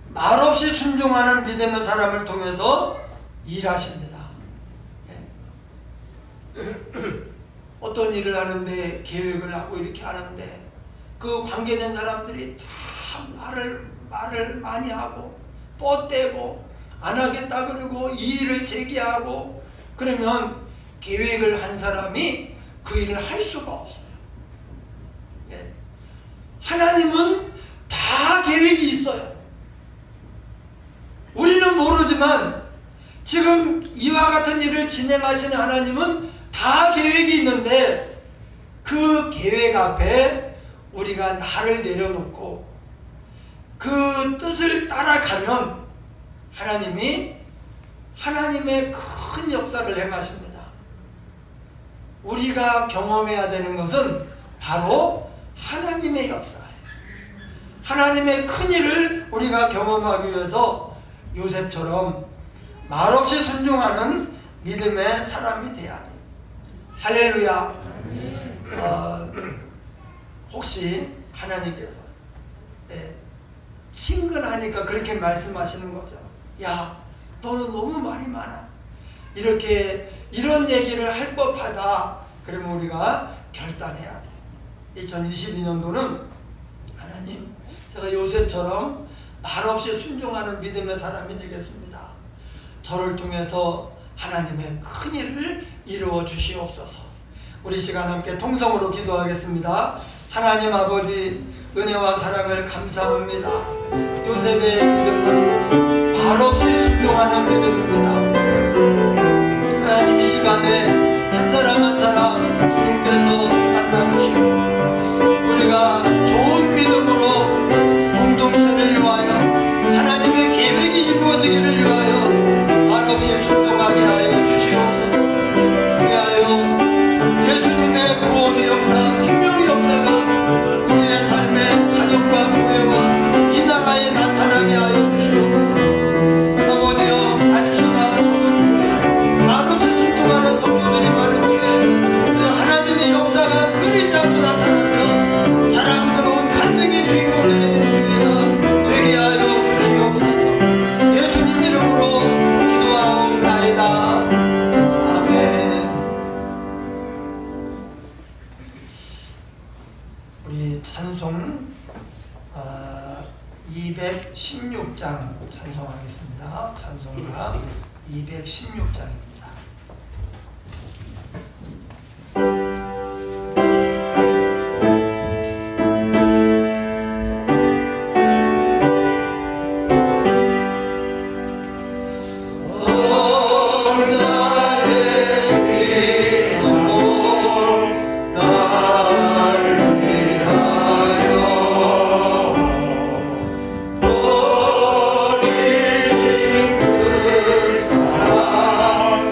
말없이 순종하는 믿음의 사람을 통해서 일하십니다. 예. 어떤 일을 하는데 계획을 하고 이렇게 하는데 그 관계된 사람들이 다 말을 많이 하고 뻗대고 안 하겠다 그러고 이의를 제기하고 그러면 계획을 한 사람이 그 일을 할 수가 없어요. 예. 하나님은 다 계획이 있어요. 우리는 모르지만 지금 이와 같은 일을 진행하시는 하나님은 다 계획이 있는데 그 계획 앞에 우리가 나를 내려놓고 그 뜻을 따라가면 하나님이 하나님의 큰 역사를 행하십니다. 우리가 경험해야 되는 것은 바로 하나님의 역사예요. 하나님의 큰 일을 우리가 경험하기 위해서 요셉처럼 말없이 순종하는 믿음의 사람이 돼야 돼요. 할렐루야. 혹시 하나님께서 친근하니까 그렇게 말씀하시는 거죠. 야, 너는 너무 말이 많아. 이런 얘기를 할 법하다. 그러면 우리가 결단해야 돼. 2022년도는 하나님, 제가 요셉처럼 말없이 순종하는 믿음의 사람이 되겠습니다. 저를 통해서 하나님의 큰 일을 이루어 주시옵소서. 우리 시간 함께 통성으로 기도하겠습니다. 하나님 아버지, 은혜와 사랑을 감사합니다. 요셉의 믿음은 말없이 순종하는 믿음입니다. 하나님, 이 시간에 한 사람 한 사람 주님께서 만나주시고 우리가 좋은 믿음으로 공동체를 위하여 하나님의 계획이 이루어지기를 위하여 말없이 순종하게 하여 주시옵소서. 그리하여 예수님의 구원의 역사, 생명의 역사가 우리의 삶의 가정과 교회와 이 나라에 나타나게 하여 주시옵소서. 아버지여, 알수나 적은 교회, 말없이 순종하는 성도들이 많은 교회, 그 하나님의 역사가 끊이지 않고 나타나며 자랑스러운 간증의 주인공들이 되는 교회가 되게 하여 주시옵소서. 예수님 이름으로 기도하옵나이다. 아멘. 우리 찬송 216장 찬송하겠습니다. 찬송가 216장입니다. 버리신 그 사랑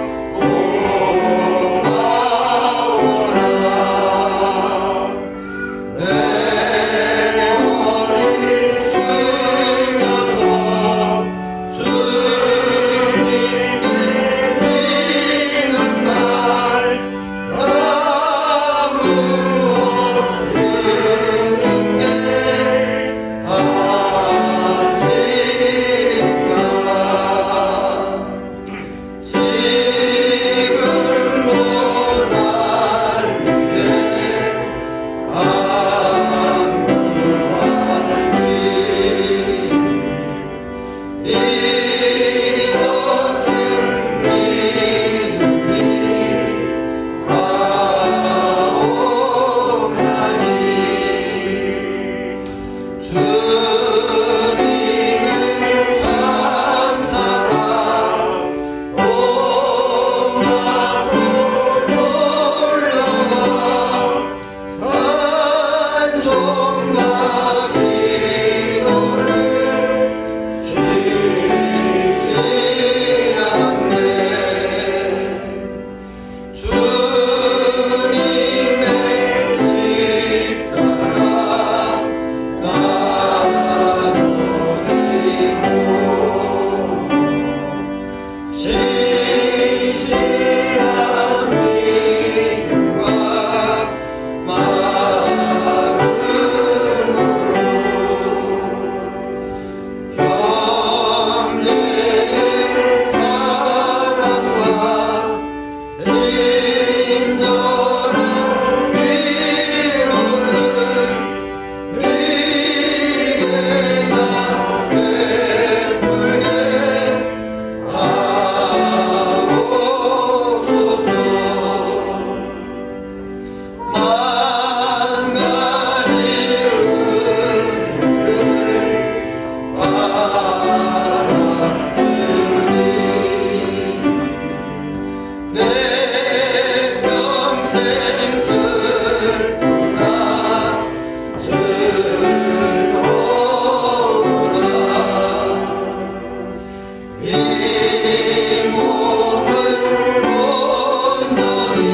이 몸을 온전히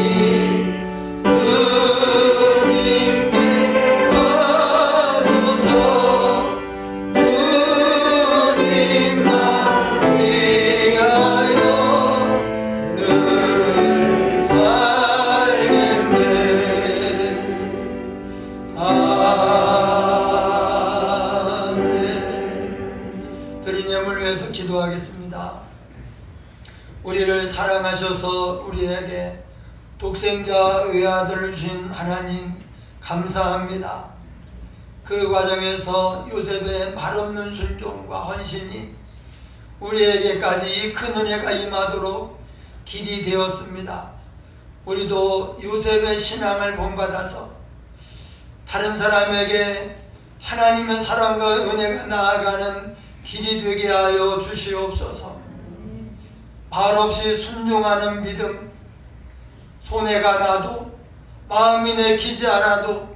주님께 바쳐서 주님만 위하여 늘 살겠네. 아멘. 드린 예물 위해서 기도하겠습니다. 우리를 사랑하셔서 우리에게 독생자 외아들을 주신 하나님 감사합니다. 그 과정에서 요셉의 말없는 순종과 헌신이 우리에게까지 이 큰 은혜가 임하도록 길이 되었습니다. 우리도 요셉의 신앙을 본받아서 다른 사람에게 하나님의 사랑과 은혜가 나아가는 길이 되게 하여 주시옵소서. 말없이 순종하는 믿음, 손해가 나도 마음이 내키지 않아도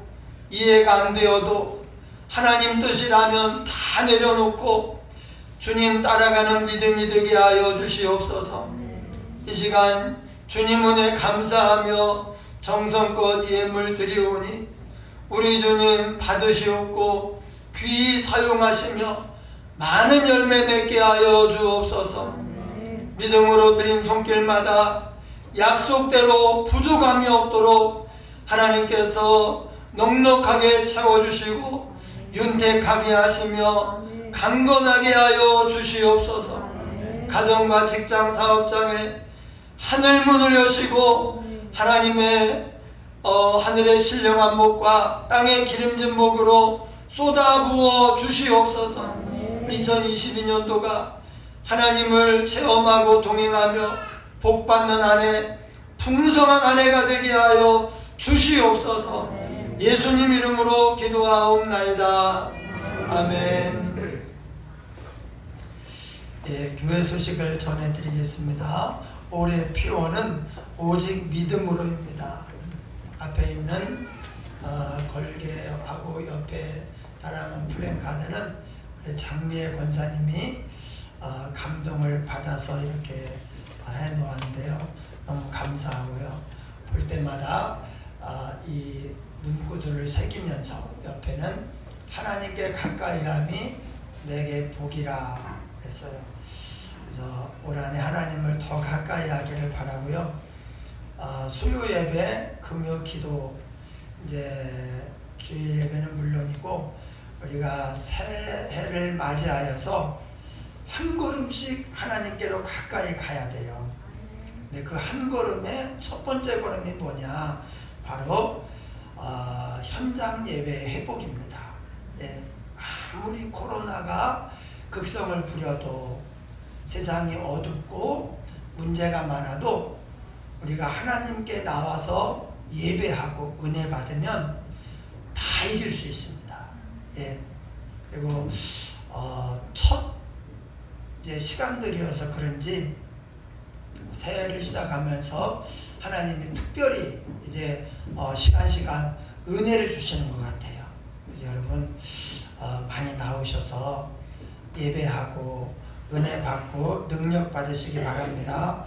이해가 안 되어도 하나님 뜻이라면 다 내려놓고 주님 따라가는 믿음이 되게 하여 주시옵소서. 이 시간 주님 은혜 감사하며 정성껏 예물 드리오니 우리 주님 받으시옵고 귀히 사용하시며 많은 열매 맺게 하여 주옵소서. 믿음으로 드린 손길마다 약속대로 부족함이 없도록 하나님께서 넉넉하게 채워주시고 윤택하게 하시며 강건하게 하여 주시옵소서. 가정과 직장 사업장에 하늘문을 여시고 하나님의 하늘의 신령한 복과 땅의 기름진 복으로 쏟아부어 주시옵소서. 2022년도가 하나님을 체험하고 동행하며 복받는 한 해, 풍성한 한 해가 되게 하여 주시옵소서. 예수님 이름으로 기도하옵나이다. 아멘. 예, 교회 소식을 전해드리겠습니다. 올해 피오는 오직 믿음으로입니다. 앞에 있는 걸개하고 옆에 달하는 플랜카드는 장미애 권사님이 감동을 받아서 이렇게 해놓았는데요. 너무 감사하고요. 볼 때마다 이 문구들을 새기면서 옆에는 하나님께 가까이함이 내게 복이라 했어요. 그래서 올 한 해 하나님을 더 가까이 하기를 바라고요. 수요 예배, 금요 기도, 이제 주일 예배는 물론이고 우리가 새해를 맞이하여서 한 걸음씩 하나님께로 가까이 가야 돼요. 근데 그 한 걸음의 첫 번째 걸음이 뭐냐? 바로 현장 예배의 회복입니다. 예, 아무리 코로나가 극성을 부려도 세상이 어둡고 문제가 많아도 우리가 하나님께 나와서 예배하고 은혜 받으면 다 이길 수 있습니다. 예. 그리고 첫 이제 시간들이어서 그런지 새해를 시작하면서 하나님이 특별히 이제 시간 은혜를 주시는 것 같아요. 그래서 여러분 많이 나오셔서 예배하고 은혜 받고 능력 받으시기 바랍니다.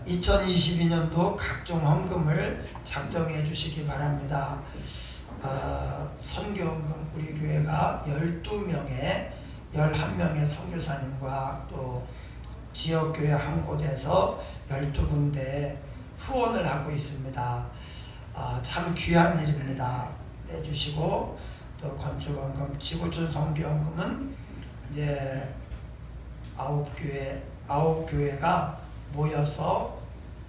2022년도 각종 헌금을 작정해 주시기 바랍니다. 선교헌금 우리 교회가 12명의 11명의 선교사님과 또 지역교회 한 곳에서 12군데 후원을 하고 있습니다. 참 귀한 일입니다. 해주시고 또 건축헌금, 지구촌 선교헌금은 이제 9교회가 모여서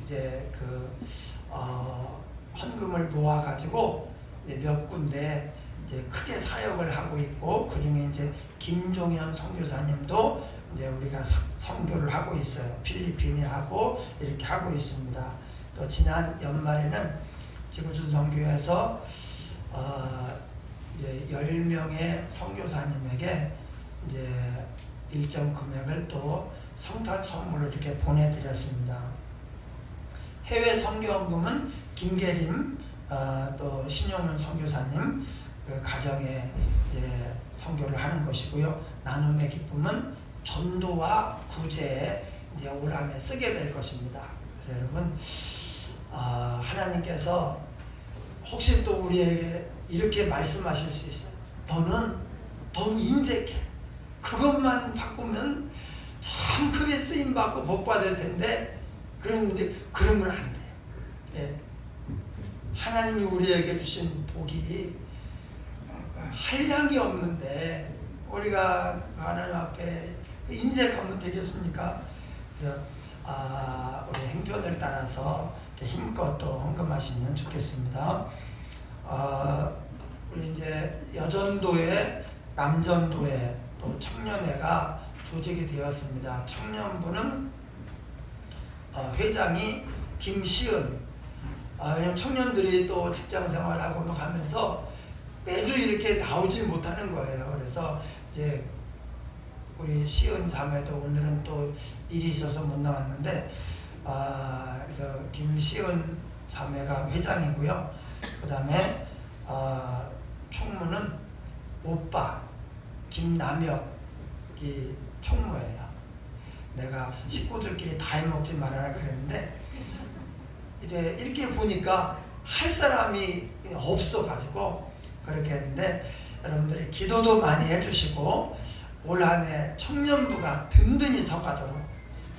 이제 헌금을 모아가지고 몇 군데 이제 크게 사역을 하고 있고 그 중에 이제 김종현 선교사님도 이제 우리가 선교를 하고 있어요. 필리핀에 하고 이렇게 하고 있습니다. 또 지난 연말에는 지구촌 선교에서 이제 10명의 선교사님에게 이제 일정 금액을 또 성탄 선물로 이렇게 보내드렸습니다. 해외 선교헌금은 김계림 또 신용문 선교사님 그 가정에 선교를 하는 것이고요. 나눔의 기쁨은 전도와 구제에 이제 올 한 해 쓰게 될 것입니다. 그래서 여러분, 하나님께서 혹시 또 우리에게 이렇게 말씀하실 수 있어요. 너는 인색해. 그것만 바꾸면 참 크게 쓰임 받고 복 받을 텐데, 그러면 안 돼요. 예. 하나님이 우리에게 주신 복이 한량이 없는데 우리가 하나님 앞에 인색하면 되겠습니까? 그래서 우리 행편을 따라서 힘껏 또 헌금하시면 좋겠습니다. 우리 이제 여전도회, 남전도회, 또 청년회가 조직이 되었습니다. 청년부는 회장이 김시은. 왜냐면 청년들이 또 직장 생활하고 막 하면서 매주 이렇게 나오지 못하는 거예요. 그래서 이제 우리 시은 자매도 오늘은 또 일이 있어서 못 나왔는데, 그래서 김시은 자매가 회장이고요. 그 다음에 총무는 오빠 김남혁이 총무예요. 내가 식구들끼리 다 해먹지 말아라 그랬는데, 이제 이렇게 보니까 할 사람이 없어가지고 그렇게 했는데, 여러분들이 기도도 많이 해주시고 올 한 해 청년부가 든든히 서가도록,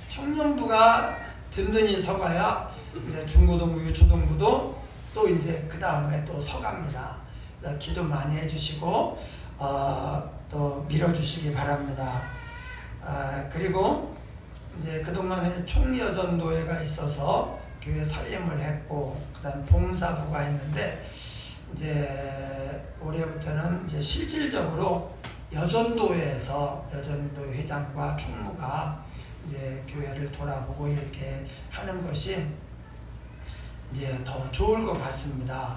청년부가 든든히 서가야 이제 중고등부, 유초등부도 또 이제 그 다음에 또 서갑니다. 그래서 기도 많이 해주시고 또 밀어주시기 바랍니다. 그리고 이제 그동안에 총여전도회가 있어서 교회 살림을 했고, 그 다음 봉사부가 있는데, 이제 올해부터는 이제 실질적으로 여전도회에서 여전도회 회장과 총무가 이제 교회를 돌아보고 이렇게 하는 것이 이제 더 좋을 것 같습니다.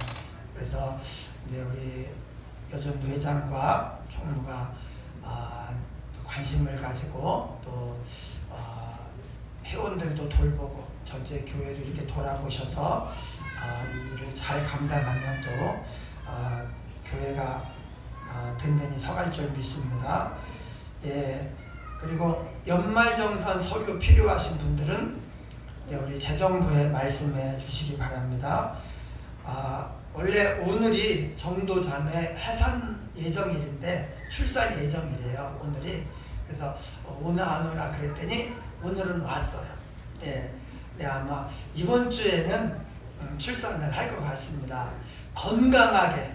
그래서 이제 우리 여전도 회장과 총무가 관심을 가지고 또 회원들도 돌보고 전체 교회를 이렇게 돌아보셔서 이 일을 잘 감당하면 또 교회가 든든히 서갈 줄 믿습니다. 예. 그리고 연말정산 서류 필요하신 분들은 우리 재정부에 말씀해 주시기 바랍니다. 원래 오늘이 정도자매 해산 예정일인데 출산 예정일이에요, 오늘이. 그래서 오늘 안 오나 그랬더니 오늘은 왔어요. 예. 네, 아마 이번 주에는 출산을 할 것 같습니다. 건강하게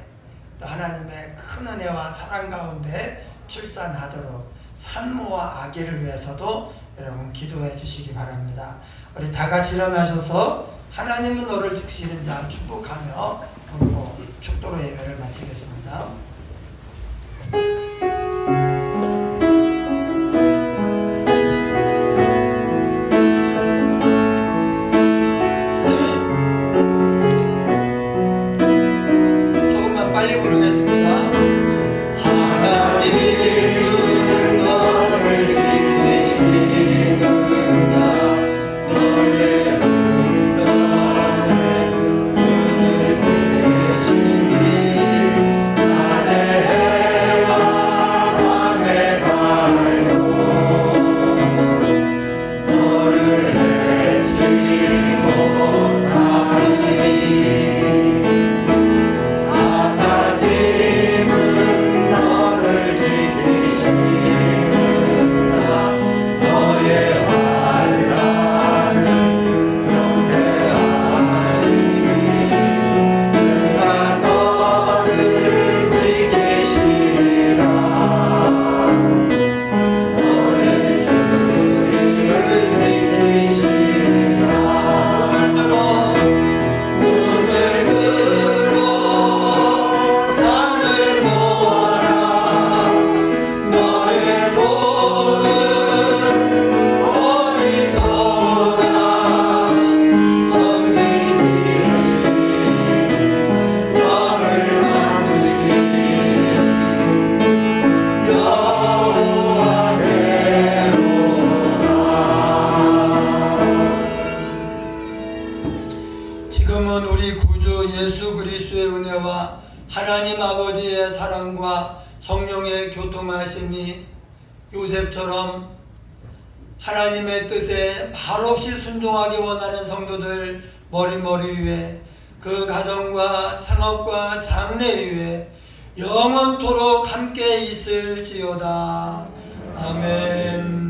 또 하나님의 큰 은혜와 사랑 가운데 출산하도록 산모와 아기를 위해서도 여러분 기도해 주시기 바랍니다. 우리 다 같이 일어나셔서 하나님은 너를 지키시는 자 축복하며 부르고 축도로 예배를 마치겠습니다. 조금만 빨리 부르겠습니다. 하나님은 너를 지키시는 자 너의 하나님 아버지의 사랑과 성령의 교통하심이 요셉처럼 하나님의 뜻에 말없이 순종하기 원하는 성도들 머리 위에, 그 가정과 상업과 장래 위에 영원토록 함께 있을지어다. 아멘.